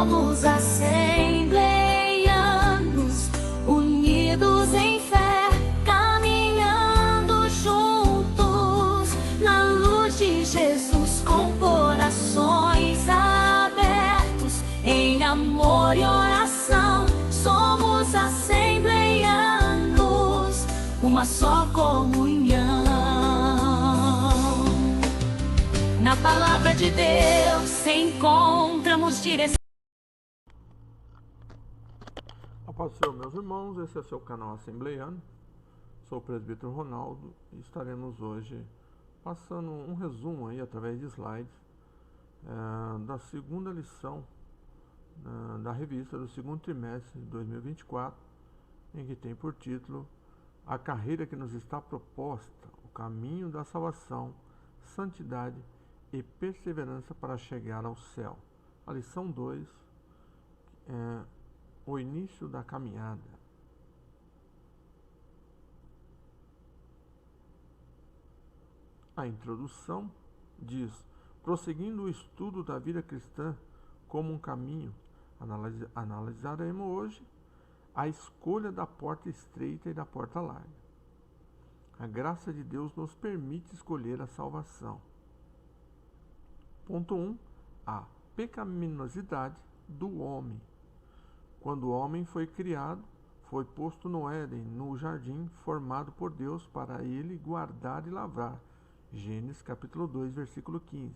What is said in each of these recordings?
Somos assembleianos, unidos em fé, caminhando juntos na luz de Jesus, com corações abertos em amor e oração. Somos assembleianos, uma só comunhão. Na palavra de Deus encontramos direção. A paz do Senhor, meus irmãos, esse é o seu canal Assembleiano. Sou o presbítero Ronaldo e estaremos hoje passando um resumo aí através de slides da segunda lição da revista do segundo trimestre de 2024, em que tem por título A carreira que nos está proposta, o caminho da salvação, santidade e perseverança para chegar ao céu. A lição 2 é o início da caminhada. A introdução diz: prosseguindo o estudo da vida cristã como um caminho, analisaremos hoje a escolha da porta estreita e da porta larga. A graça de Deus nos permite escolher a salvação. Ponto 1. A pecaminosidade do homem. Quando o homem foi criado, foi posto no Éden, no jardim formado por Deus para ele guardar e lavrar. Gênesis capítulo 2, versículo 15.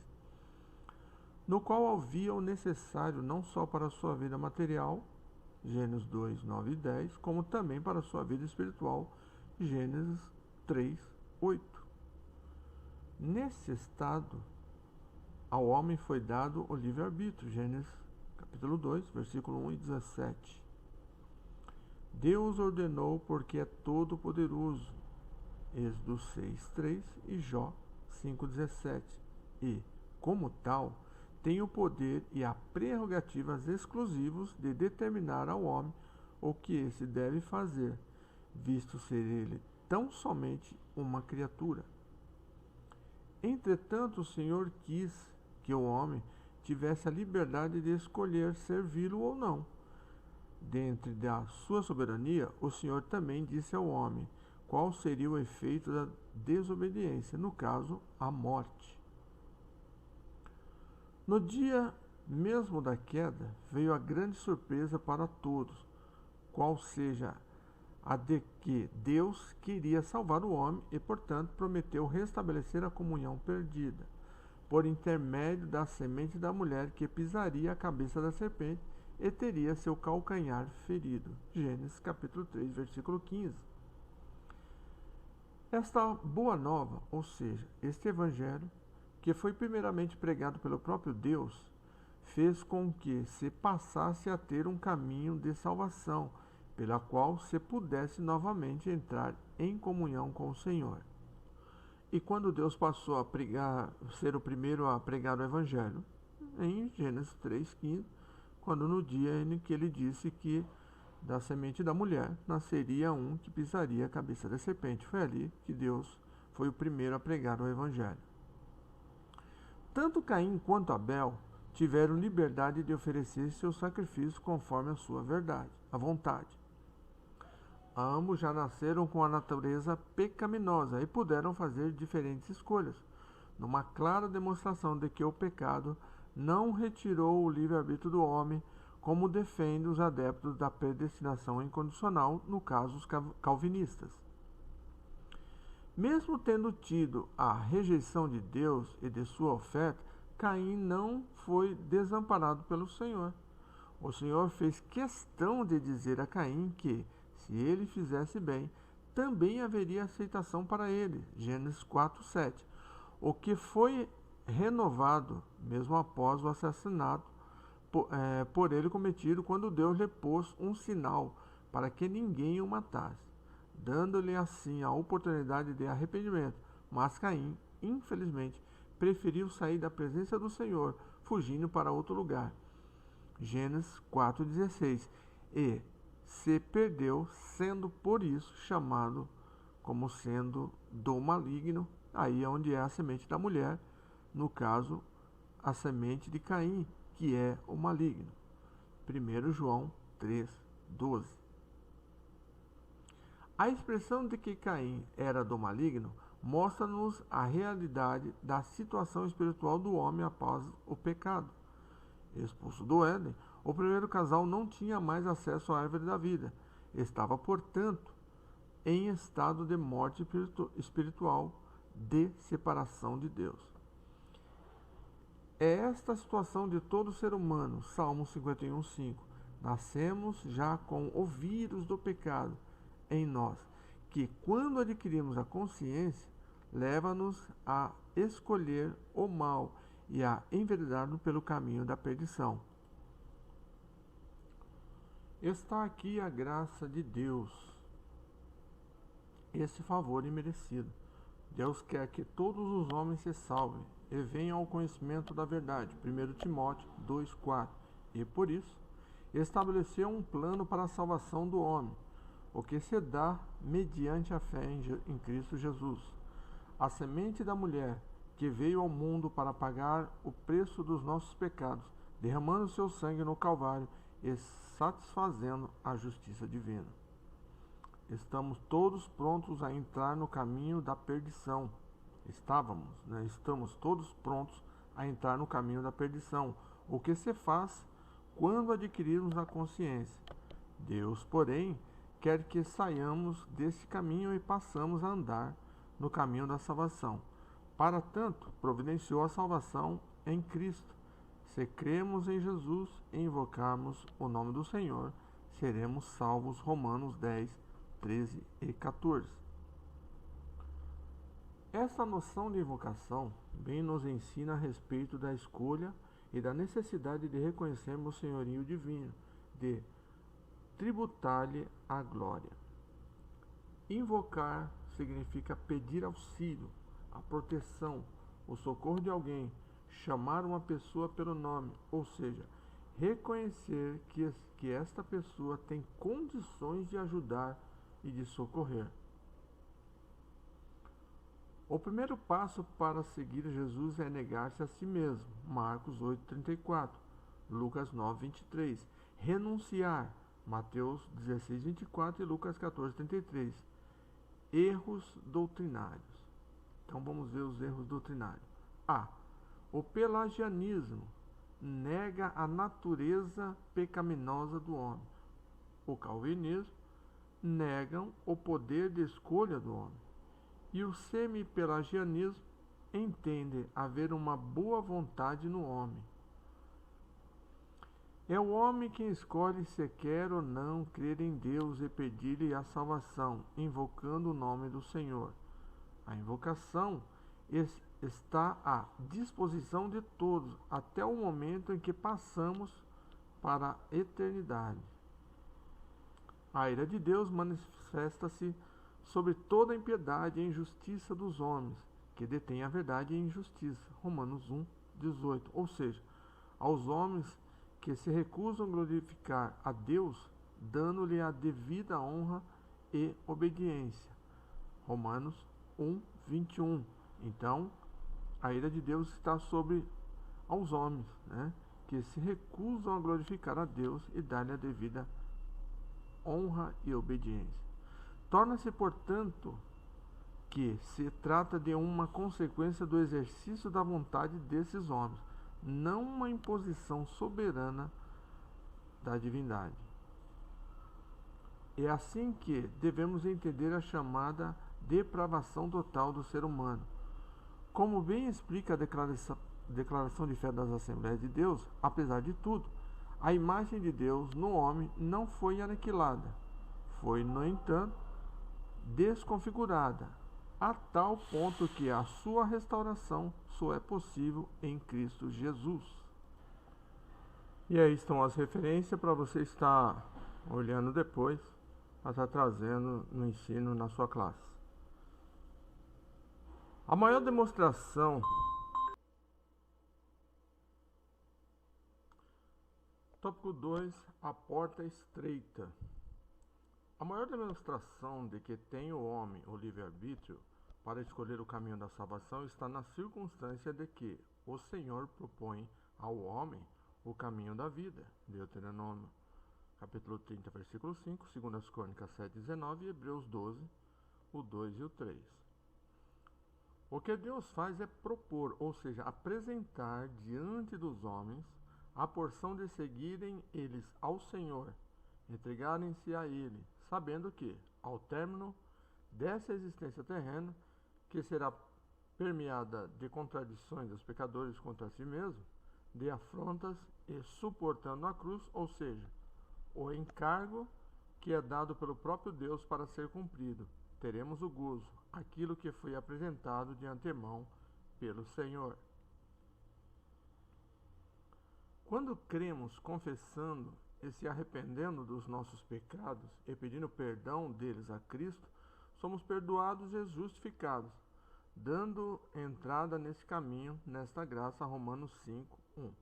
No qual havia o necessário não só para a sua vida material, Gênesis 2, 9 e 10, como também para a sua vida espiritual, Gênesis 3, 8. Nesse estado, ao homem foi dado o livre-arbítrio, Gênesis capítulo 2, versículo 1 e 17. Deus ordenou porque é todo-poderoso, Êxodo 6, 3 e Jó 5, 17. E, como tal, tem o poder e a prerrogativas exclusivos de determinar ao homem o que esse deve fazer, visto ser ele tão somente uma criatura. Entretanto, o Senhor quis que o homem tivesse a liberdade de escolher servi-lo ou não. Dentre da sua soberania, o Senhor também disse ao homem qual seria o efeito da desobediência, no caso, a morte. No dia mesmo da queda, veio a grande surpresa para todos, qual seja a de que Deus queria salvar o homem e, portanto, prometeu restabelecer a comunhão perdida, por intermédio da semente da mulher que pisaria a cabeça da serpente e teria seu calcanhar ferido. Gênesis capítulo 3, versículo 15. Esta boa nova, ou seja, este evangelho, que foi primeiramente pregado pelo próprio Deus, fez com que se passasse a ter um caminho de salvação, pela qual se pudesse novamente entrar em comunhão com o Senhor. E quando Deus passou a ser o primeiro a pregar o Evangelho? Em Gênesis 3,15, quando no dia em que ele disse que da semente da mulher nasceria um que pisaria a cabeça da serpente. Foi ali que Deus foi o primeiro a pregar o Evangelho. Tanto Caim quanto Abel tiveram liberdade de oferecer seus sacrifícios conforme a sua vontade. Ambos já nasceram com a natureza pecaminosa e puderam fazer diferentes escolhas, numa clara demonstração de que o pecado não retirou o livre-arbítrio do homem, como defendem os adeptos da predestinação incondicional, no caso os calvinistas. Mesmo tendo tido a rejeição de Deus e de sua oferta, Caim não foi desamparado pelo Senhor. O Senhor fez questão de dizer a Caim que, se ele fizesse bem, também haveria aceitação para ele. Gênesis 4, 7. O que foi renovado, mesmo após o assassinato por ele cometido, quando Deus lhe pôs um sinal para que ninguém o matasse, dando-lhe assim a oportunidade de arrependimento. Mas Caim, infelizmente, preferiu sair da presença do Senhor, fugindo para outro lugar. Gênesis 4,16. E se perdeu, sendo por isso chamado como sendo do maligno, aí é onde é a semente da mulher, no caso, a semente de Caim, que é o maligno. 1 João 3,12. A expressão de que Caim era do maligno mostra-nos a realidade da situação espiritual do homem após o pecado. Expulso do Éden, o primeiro casal não tinha mais acesso à árvore da vida. Estava, portanto, em estado de morte espiritual, de separação de Deus. É esta a situação de todo ser humano. Salmo 51:5. Nascemos já com o vírus do pecado em nós, que quando adquirimos a consciência, leva-nos a escolher o mal e a enveredar-nos pelo caminho da perdição. Está aqui a graça de Deus, esse favor imerecido. Deus quer que todos os homens se salvem e venham ao conhecimento da verdade. 1 Timóteo 2,4. E por isso, estabeleceu um plano para a salvação do homem, o que se dá mediante a fé em Cristo Jesus. A semente da mulher, que veio ao mundo para pagar o preço dos nossos pecados, derramando seu sangue no Calvário e satisfazendo a justiça divina. Estamos todos prontos a entrar no caminho da perdição. Estamos todos prontos a entrar no caminho da perdição, o que se faz quando adquirirmos a consciência. Deus, porém, quer que saiamos desse caminho e passamos a andar no caminho da salvação. Para tanto, providenciou a salvação em Cristo. Se cremos em Jesus e invocarmos o nome do Senhor, seremos salvos. Romanos 10, 13 e 14. Esta noção de invocação bem nos ensina a respeito da escolha e da necessidade de reconhecermos o senhorio divino, de tributar-lhe a glória. Invocar significa pedir auxílio, a proteção, o socorro de alguém, chamar uma pessoa pelo nome, ou seja, reconhecer que esta pessoa tem condições de ajudar e de socorrer. O primeiro passo para seguir Jesus é negar-se a si mesmo. Marcos 8,34, Lucas 9,23. Renunciar. Mateus 16,24 e Lucas 14,33. Erros doutrinários. Então vamos ver os erros doutrinários. A. O pelagianismo nega a natureza pecaminosa do homem. O calvinismo negam o poder de escolha do homem. E o semi-pelagianismo entende haver uma boa vontade no homem. É o homem quem escolhe se quer ou não crer em Deus e pedir-lhe a salvação, invocando o nome do Senhor. A invocação está à disposição de todos, até o momento em que passamos para a eternidade. A ira de Deus manifesta-se sobre toda a impiedade e injustiça dos homens, que detêm a verdade e a injustiça. Romanos 1,18. Ou seja, aos homens que se recusam a glorificar a Deus, dando-lhe a devida honra e obediência. Romanos 1,21. Então, a ira de Deus está sobre aos homens, que se recusam a glorificar a Deus e dar-lhe a devida honra e obediência. Torna-se, portanto, que se trata de uma consequência do exercício da vontade desses homens, não uma imposição soberana da divindade. É assim que devemos entender a chamada depravação total do ser humano. Como bem explica a declaração de fé das Assembleias de Deus, apesar de tudo, a imagem de Deus no homem não foi aniquilada. Foi, no entanto, desconfigurada, a tal ponto que a sua restauração só é possível em Cristo Jesus. E aí estão as referências para você estar olhando depois, para estar trazendo no ensino na sua classe. A maior demonstração Tópico 2. A porta estreita. A maior demonstração de que tem o homem o livre-arbítrio para escolher o caminho da salvação está na circunstância de que o Senhor propõe ao homem o caminho da vida. Deuteronômio capítulo 30, versículo 5, 2 Crônicas 7, 19 e Hebreus 12, o 2 e o 3. O que Deus faz é propor, ou seja, apresentar diante dos homens a porção de seguirem eles ao Senhor, entregarem-se a Ele, sabendo que, ao término dessa existência terrena, que será permeada de contradições dos pecadores contra si mesmos, de afrontas e suportando a cruz, ou seja, o encargo que é dado pelo próprio Deus para ser cumprido, teremos o gozo, aquilo que foi apresentado de antemão pelo Senhor. Quando cremos confessando e se arrependendo dos nossos pecados e pedindo perdão deles a Cristo, somos perdoados e justificados, dando entrada nesse caminho, nesta graça. Romanos 5, 1.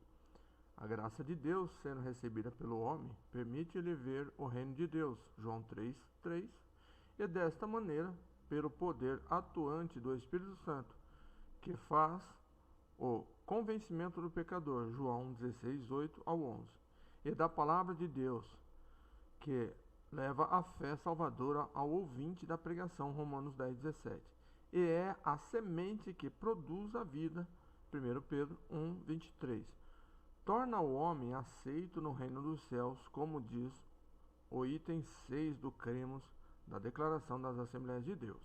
A graça de Deus, sendo recebida pelo homem, permite-lhe ver o reino de Deus. João 3, 3. E desta maneira, pelo poder atuante do Espírito Santo, que faz o convencimento do pecador. João 16, 8 ao 11. E da palavra de Deus, que leva a fé salvadora ao ouvinte da pregação. Romanos 10, 17. E é a semente que produz a vida. 1 Pedro 1, 23. Torna o homem aceito no reino dos céus, como diz o item 6 do cremos da Declaração das Assembleias de Deus.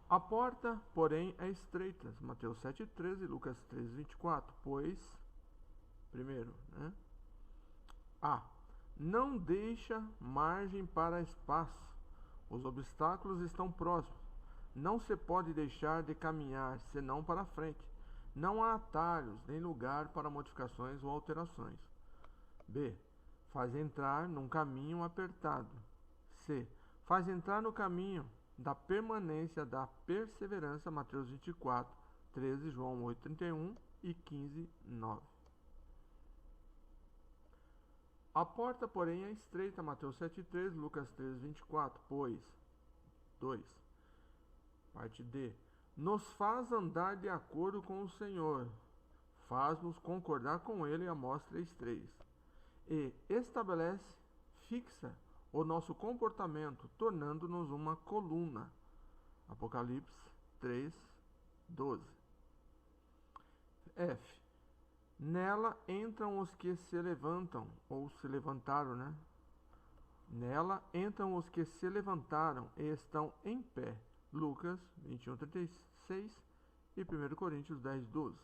A porta, porém, é estreita. Mateus 7,13 e Lucas 13,24. Pois, primeiro, não deixa margem para espaço. Os obstáculos estão próximos. Não se pode deixar de caminhar, senão para frente. Não há atalhos, nem lugar para modificações ou alterações. B. Faz entrar num caminho apertado. C. Faz entrar no caminho da permanência, da perseverança. Mateus 24, 13, João 8, 31 e 15, 9. A porta, porém, é estreita. Mateus 7, 13, Lucas 13, 24. Pois, 2. Parte D. Nos faz andar de acordo com o Senhor, faz-nos concordar com Ele, Amós 3:3, e estabelece, fixa o nosso comportamento, tornando-nos uma coluna, Apocalipse 3:12. F. Nela entram os que se levantam, ou se levantaram, Nela entram os que se levantaram e estão em pé, Lucas 21, 36 e 1 Coríntios 10, 12.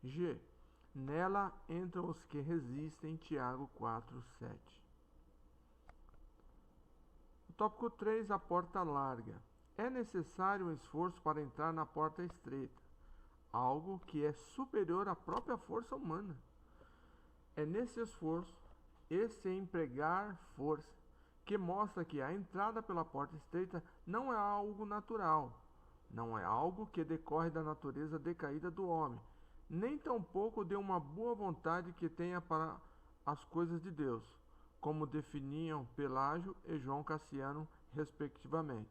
G. Nela entram os que resistem, Tiago 4, 7. O tópico 3, a porta larga. É necessário um esforço para entrar na porta estreita, algo que é superior à própria força humana. É nesse esforço, esse empregar força, que mostra que a entrada pela porta estreita não é algo natural, não é algo que decorre da natureza decaída do homem, nem tampouco de uma boa vontade que tenha para as coisas de Deus, como definiam Pelágio e João Cassiano, respectivamente.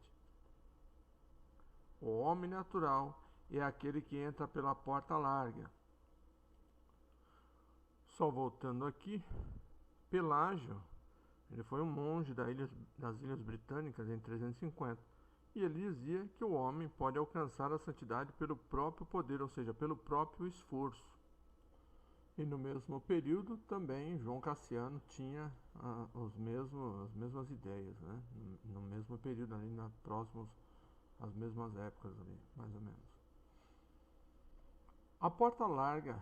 O homem natural é aquele que entra pela porta larga. Só voltando aqui, Pelágio, ele foi um monge das Ilhas Britânicas em 350, e ele dizia que o homem pode alcançar a santidade pelo próprio poder, ou seja, pelo próprio esforço. E no mesmo período também João Cassiano tinha as mesmas ideias, no mesmo período, ali às mesmas épocas, ali, mais ou menos. A porta larga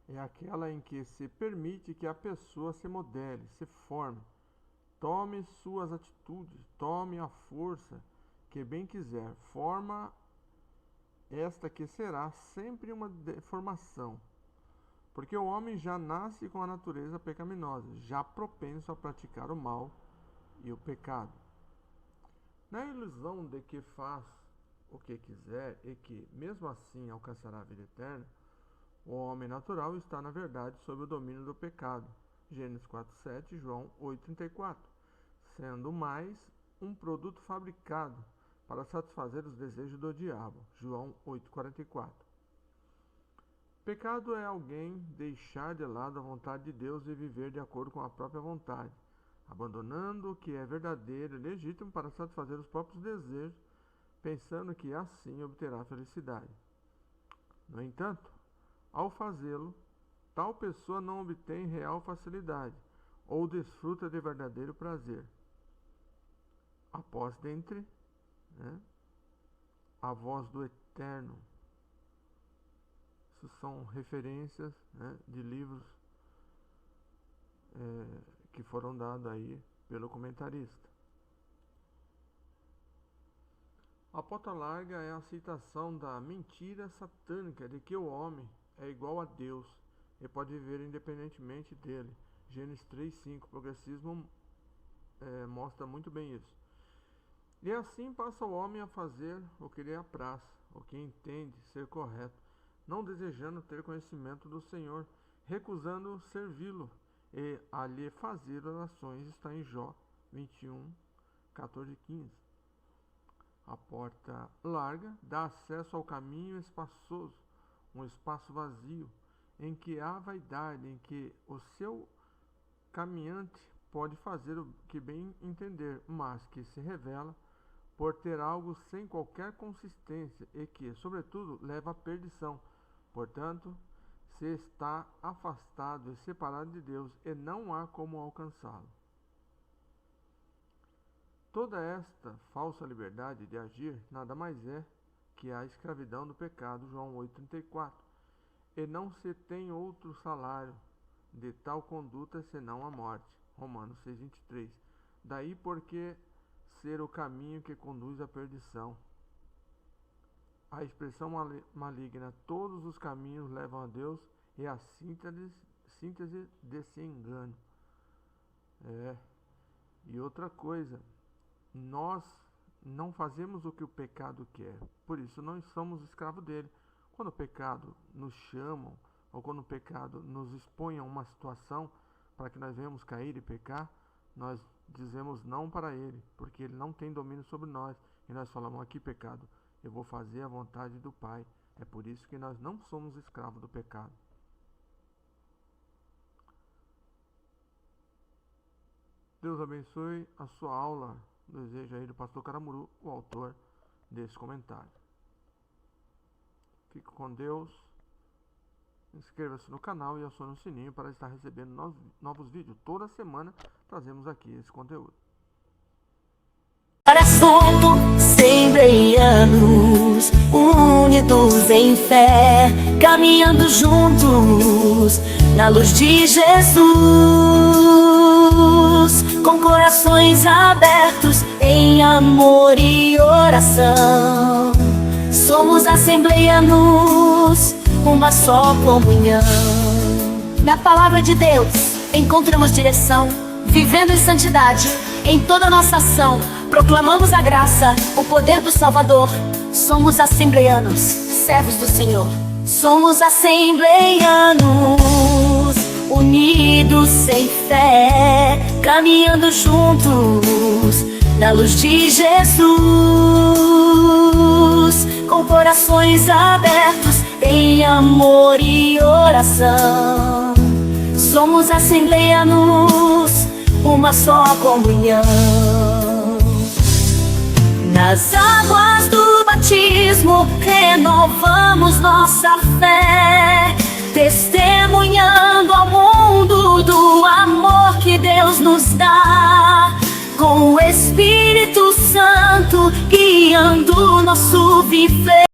é aquela em que se permite que a pessoa se modele, se forme, tome suas atitudes, tome a força que bem quiser, forma esta que será sempre uma deformação, porque o homem já nasce com a natureza pecaminosa, já propenso a praticar o mal e o pecado. Na ilusão de que faz o que quiser e que, mesmo assim, alcançará a vida eterna, o homem natural está, na verdade, sob o domínio do pecado. Gênesis 4:7, João 8:34, sendo mais um produto fabricado para satisfazer os desejos do diabo. João 8:44. Pecado é alguém deixar de lado a vontade de Deus e viver de acordo com a própria vontade, abandonando o que é verdadeiro e legítimo para satisfazer os próprios desejos, pensando que assim obterá felicidade. No entanto, ao fazê-lo, tal pessoa não obtém real facilidade ou desfruta de verdadeiro prazer. Após dentre, a voz do Eterno. Isso são referências, de livros que foram dados aí pelo comentarista. A porta larga é a citação da mentira satânica de que o homem é igual a Deus e pode viver independentemente dele. Gênesis 3:5. Progressismo mostra muito bem isso. E assim passa o homem a fazer o que lhe apraz, o que entende ser correto, não desejando ter conhecimento do Senhor, recusando servi-lo e a lhe fazer orações, está em Jó 21:14-15. A porta larga dá acesso ao caminho espaçoso, um espaço vazio, em que há vaidade, em que o seu caminhante pode fazer o que bem entender, mas que se revela por ter algo sem qualquer consistência e que, sobretudo, leva à perdição. Portanto, se está afastado e separado de Deus e não há como alcançá-lo. Toda esta falsa liberdade de agir nada mais é que a escravidão do pecado, João 8:34, e não se tem outro salário de tal conduta senão a morte, Romanos 6:23. Daí porque ser o caminho que conduz à perdição. A expressão maligna, todos os caminhos levam a Deus, é a síntese desse engano. E outra coisa, nós não fazemos o que o pecado quer, por isso nós somos escravos dele. Quando o pecado nos chama, ou quando o pecado nos expõe a uma situação para que nós venhamos cair e pecar, nós dizemos não para ele, porque ele não tem domínio sobre nós. E nós falamos: aqui, pecado, eu vou fazer a vontade do Pai. É por isso que nós não somos escravos do pecado. Deus abençoe a sua aula. Desejo aí do pastor Caramuru, o autor desse comentário. Fique com Deus. Inscreva-se no canal e acione o sininho para estar recebendo novos vídeos. Toda semana trazemos aqui esse conteúdo. Agora somos assembleianos, unidos em fé, caminhando juntos na luz de Jesus, com corações abertos em amor e oração. Somos assembleianos, uma só comunhão. Na palavra de Deus encontramos direção, vivendo em santidade em toda a nossa ação. Proclamamos a graça, o poder do Salvador. Somos assembleianos, servos do Senhor. Somos assembleianos, unidos em fé, caminhando juntos na luz de Jesus, com corações abertos em amor e oração. Somos assembleianos, uma só comunhão. Nas águas do batismo renovamos nossa fé, testemunhando ao mundo do amor que Deus nos dá, com o Espírito Santo guiando nosso viver.